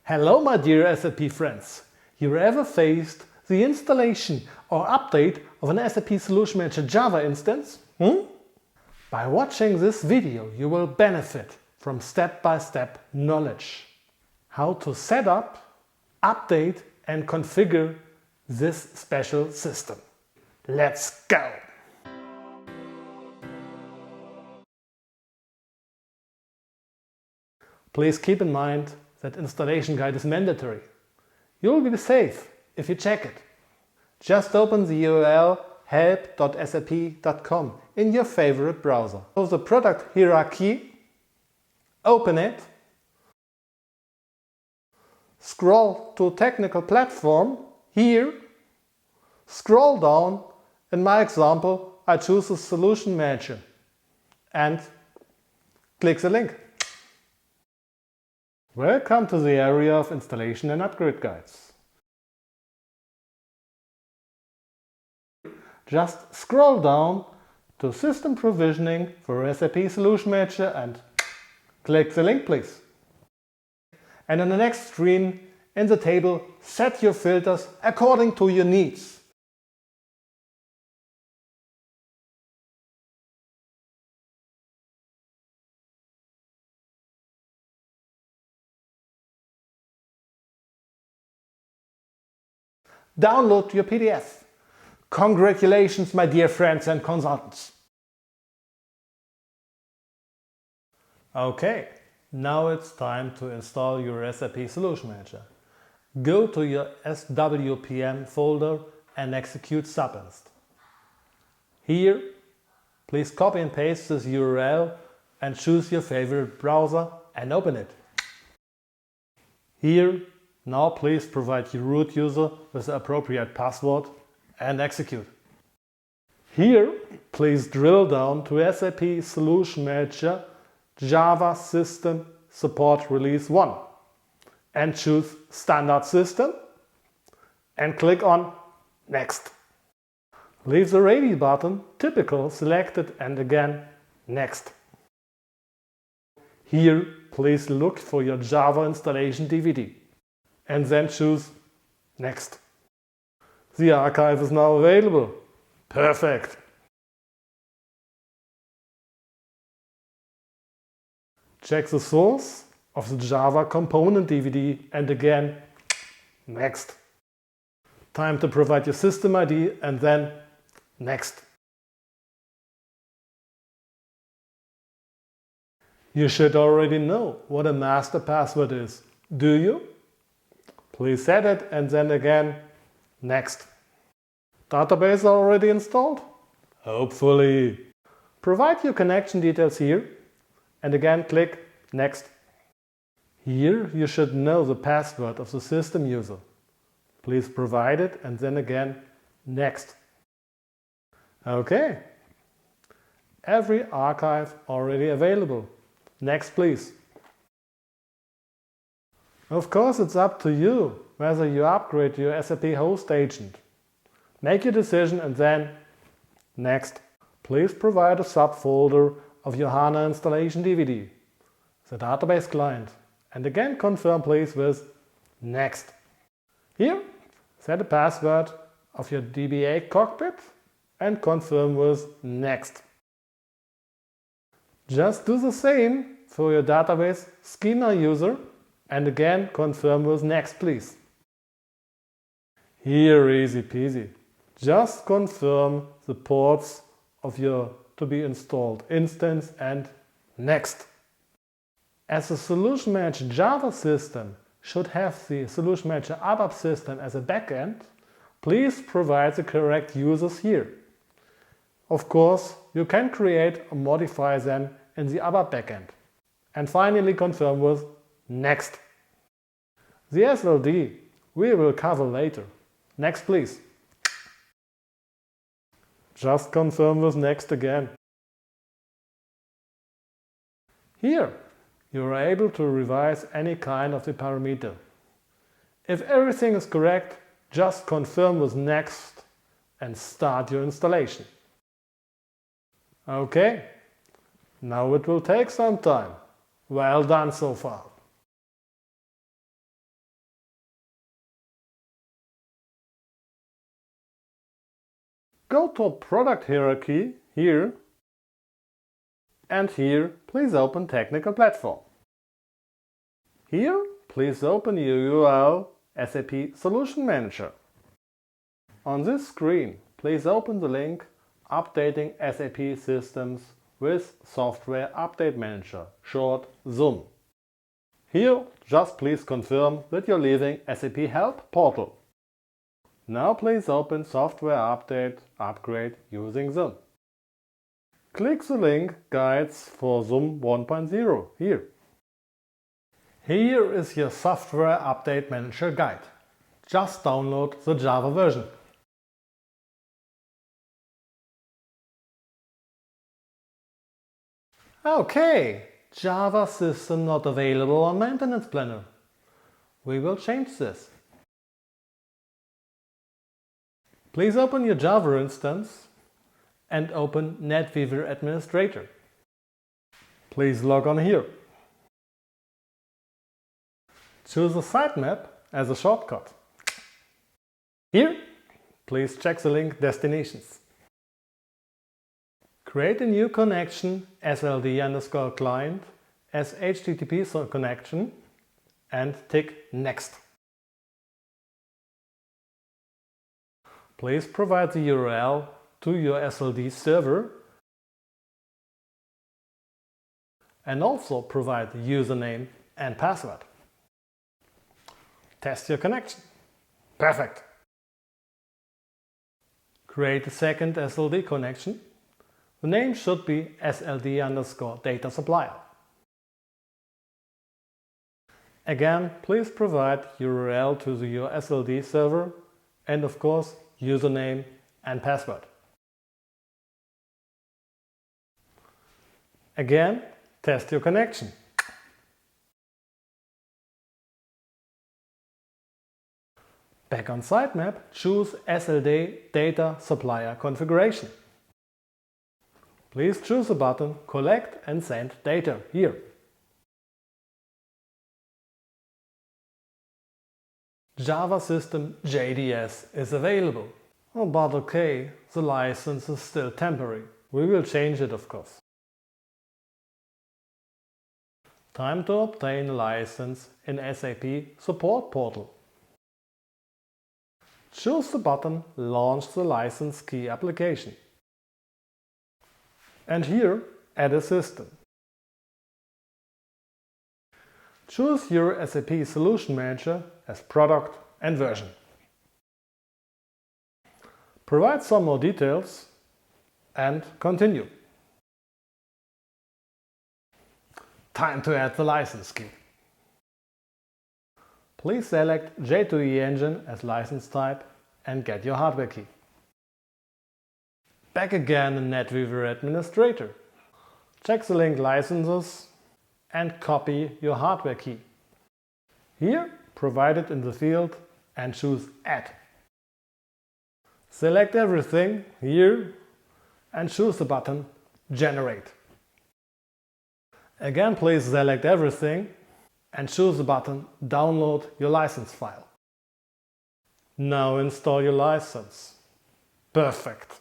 Hello my dear SAP friends! You ever faced the installation or update of an SAP Solution Manager Java instance? By watching this video you will benefit from step-by-step knowledge. How to set up, update and configure this special system. Let's go! Please keep in mind that installation guide is mandatory. You will be safe if you check it. Just open the URL help.sap.com in your favorite browser. Go to the product hierarchy, open it, scroll to technical platform, here, scroll down. In my example, I choose the Solution Manager and click the link. Welcome to the area of installation and upgrade guides. Just scroll down to System Provisioning for SAP Solution Manager and click the link please. And on the next screen in the table set your filters according to your needs. Download your PDF. Congratulations my dear friends and consultants. Okay, now it's time to install your SAP Solution Manager. Go to your SWPM folder and execute subinst. Here, please copy and paste this URL and choose your favorite browser and open it. Here, now please provide your root user with the appropriate password and execute. Here, please drill down to SAP Solution Manager Java System Support Release 1 and choose Standard System and click on Next. Leave the Ready button typical selected and again Next. Here, please look for your Java installation DVD and then choose Next. The archive is now available. Perfect! Check the source of the Java component DVD and again Next. Time to provide your system ID and then Next. You should already know what a master password is, do you? Please set it and then again Next. Database already installed? Hopefully. Provide your connection details here and again click Next. Here you should know the password of the system user. Please provide it and then again Next. Okay. Every archive already available. Next please. Of course it's up to you whether you upgrade your SAP host agent. Make your decision and then Next. Please provide a subfolder of your HANA installation DVD, the database client, and again confirm please with Next. Here, set a password of your DBA cockpit and confirm with Next. Just do the same for your database schema user and again confirm with Next please. Here easy peasy. Just confirm the ports of your to be installed instance and Next. As the Solution Manager Java system should have the Solution Manager ABAP system as a backend, please provide the correct users here. Of course, you can create or modify them in the ABAP backend. And finally confirm with Next. The SLD we will cover later. Next please. Just confirm with Next again. Here you are able to revise any kind of the parameter. If everything is correct, just confirm with Next and start your installation. Okay, now it will take some time. Well done so far. go to product hierarchy here, and here please open Technical Platform. Here please open your URL SAP Solution Manager. On this screen please open the link Updating SAP Systems with Software Update Manager, short SUM. Here just please confirm that you're leaving SAP Help portal. Now please open Software Update Upgrade using SUM. Click the link Guides for SUM 1.0 here. Here is your Software Update Manager guide. Just download the Java version. Okay, Java System not available on Maintenance Planner. We will change this. Please open your Java instance and open NetWeaver Administrator. Please log on here. Choose a sitemap as a shortcut. Here, please check the link Destinations. Create a new connection SLD_client as HTTP connection and tick Next. Please provide the URL to your SLD server and also provide the username and password. Test your connection. Perfect! Create a second SLD connection. The name should be SLD_data supplier. Again, please provide URL to your SLD server and of course username and password. Again, test your connection. Back on sitemap, choose SLD Data Supplier Configuration. Please choose the button Collect and Send Data here. Java System JDS is available. Oh, but okay, the license is still temporary. We will change it, of course. Time to obtain a license in SAP Support Portal. Choose the button Launch the License Key Application. And here, add a system. Choose your SAP Solution Manager as product and version. Provide some more details and continue. Time to add the license key. Please select J2E Engine as license type and get your hardware key. Back again in NetWeaver Administrator. Check the link Licenses and copy your hardware key. Here, provide it in the field and choose Add. Select everything here and choose the button Generate. Again, please select everything and choose the button Download your license file. Now install your license. Perfect!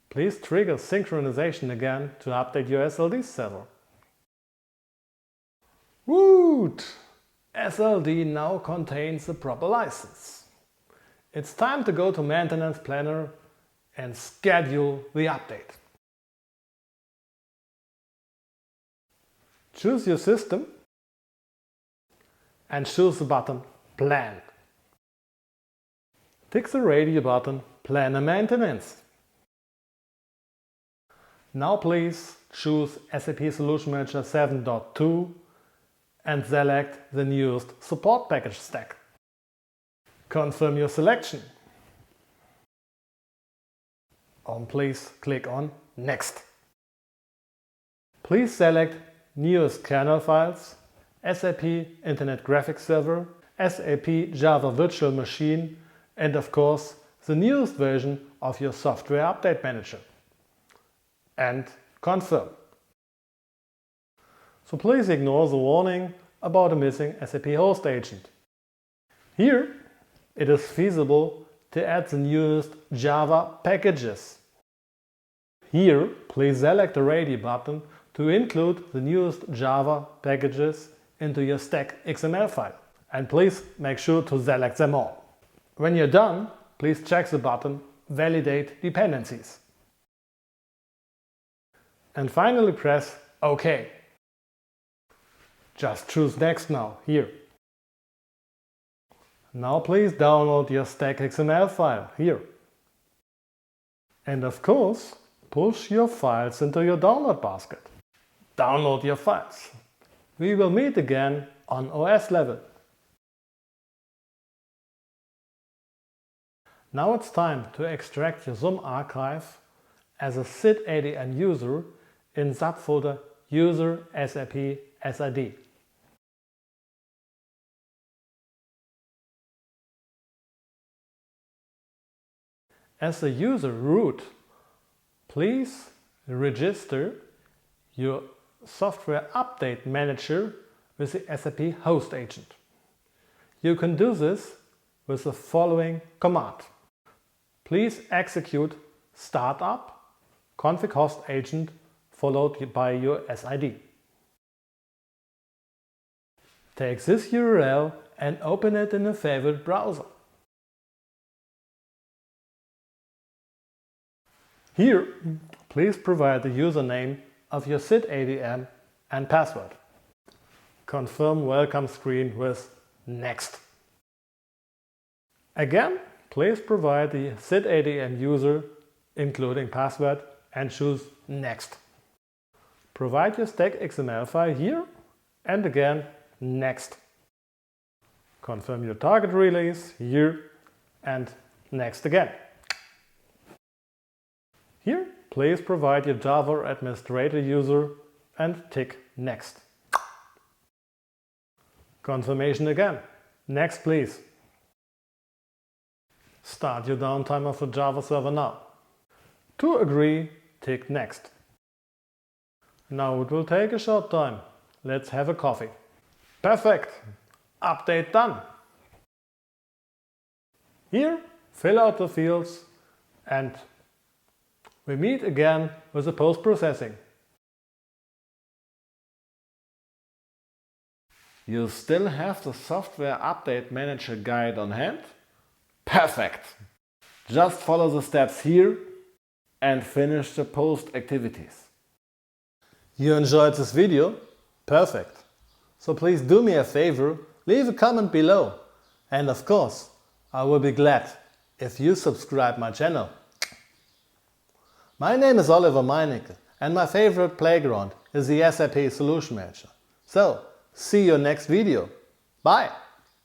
Please trigger synchronization again to update your SLD server. Woot! SLD now contains the proper license. It's time to go to Maintenance Planner and schedule the update. Choose your system and choose the button Plan. Tick the radio button Plan a maintenance. Now please choose SAP Solution Manager 7.2 and select the newest support package stack. Confirm your selection. Please click on Next. Please select newest kernel files, SAP Internet Graphics Server, SAP Java Virtual Machine and of course the newest version of your Software Update Manager. And confirm. So please ignore the warning about a missing SAP host agent. Here, it is feasible to add the newest Java packages. Here, please select the Ready button to include the newest Java packages into your stack XML file. And please make sure to select them all. When you're done, please check the button Validate Dependencies. And finally press OK. Just choose Next now, here. Now please download your stack XML file, here. And of course, push your files into your download basket. Download your files. We will meet again on OS level. Now it's time to extract your SUM archive as a SID ADM user in subfolder User SAP SID. As a user root, please register your software update manager with the SAP host agent. You can do this with the following command. Please execute startup config host agent followed by your SID. Take this URL and open it in a favorite browser. Here, please provide the username of your SID ADM and password. Confirm welcome screen with Next. Again, please provide the SID ADM user, including password, and choose Next. Provide your stack XML file here, and again, Next. Confirm your target release here, and Next again. Here, please provide your Java administrator user and tick Next. Confirmation again. Next, please. Start your downtime of the Java server now. To agree, tick Next. Now it will take a short time. Let's have a coffee. Perfect! Update done! Here, fill out the fields and we meet again with the post-processing. You still have the Software Update Manager guide on hand? Perfect! Just follow the steps here and finish the post activities. You enjoyed this video? Perfect! So please do me a favor, leave a comment below. And of course, I will be glad if you subscribe my channel. My name is Oliver Meinecke and my favorite playground is the SAP Solution Manager. So, see you next video. Bye!